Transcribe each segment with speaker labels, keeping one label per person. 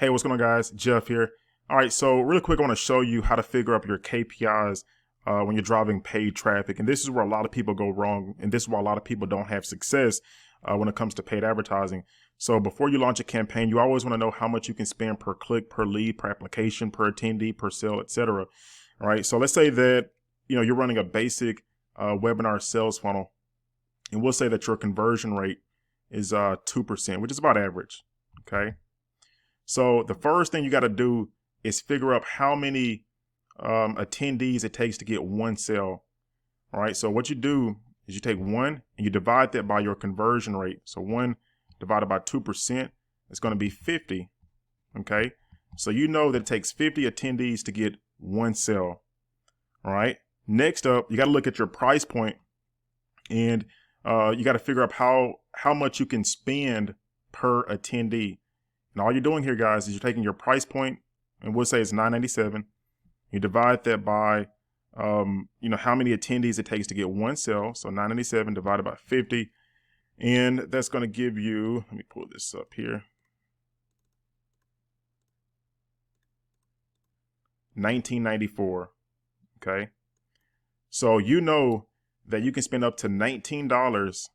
Speaker 1: Hey, what's going on, guys? Jeff here. All right, so really quick, I want to show you how to figure out your KPIs when you're driving paid traffic. And this is where a lot of people go wrong. And this is why a lot of people don't have success when it comes to paid advertising. So before you launch a campaign, you always want to know how much you can spend per click, per lead, per application, per attendee, per sale, etc. All right, so let's say that you're running a basic webinar sales funnel, and we'll say that your conversion rate is 2%, which is about average. Okay. So the first thing you got to do is figure out how many attendees it takes to get one sale. All right. So what you do is you take 1 and you divide that by your conversion rate. So 1 divided by 2% is going to be 50. Okay. So you know that it takes 50 attendees to get one sale. All right. Next up, you got to look at your price point, and you got to figure out how much you can spend per attendee. And all you're doing here, guys, is you're taking your price point, and we'll say it's $9.97. You divide that by, how many attendees it takes to get one sale. So $9.97 divided by 50. And that's going to give you, let me pull this up here, $19.94. Okay. So you know that you can spend up to $19.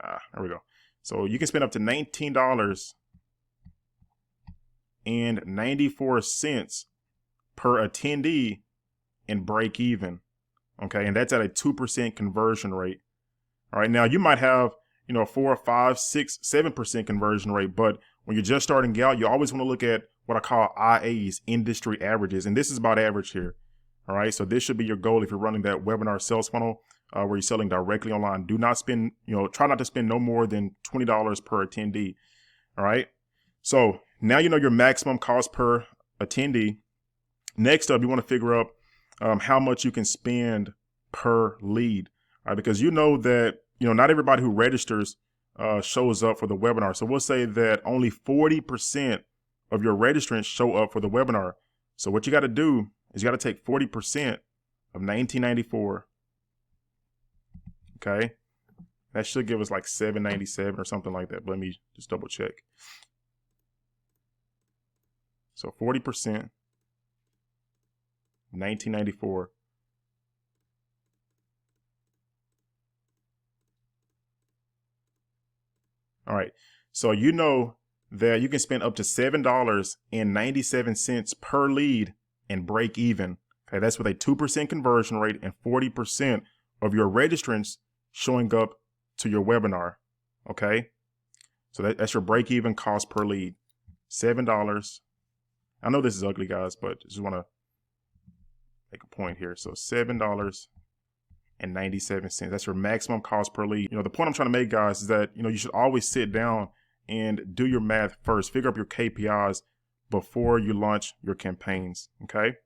Speaker 1: There we go. So you can spend up to $19.94 per attendee and break even. Okay, and that's at a 2% conversion rate. All right, now you might have 4, 5, 6, 7% conversion rate, but when you're just starting out, you always want to look at what I call IAs, industry averages, and this is about average here. All right, so this should be your goal if you're running that webinar sales funnel where you're selling directly online. Do not spend, try not to spend no more than $20 per attendee. All right, so now you know your maximum cost per attendee. Next up, you want to figure out how much you can spend per lead, right? Because you know that not everybody who registers shows up for the webinar. So we'll say that only 40% of your registrants show up for the webinar. So what you got to do is you got to take 40% of $19.94. Okay, that should give us like $7.97 or something like that. But let me just double check. So 40%, $19.94. All right, so you know that you can spend up to $7.97 per lead and break even. Okay, that's with a 2% conversion rate and 40% of your registrants showing up to your webinar. Okay, so that's your break even cost per lead, $7. I know this is ugly, guys, but I just want to make a point here. So $7.97. That's your maximum cost per lead. The point I'm trying to make, guys, is that you should always sit down and do your math first. Figure up your KPIs before you launch your campaigns. Okay.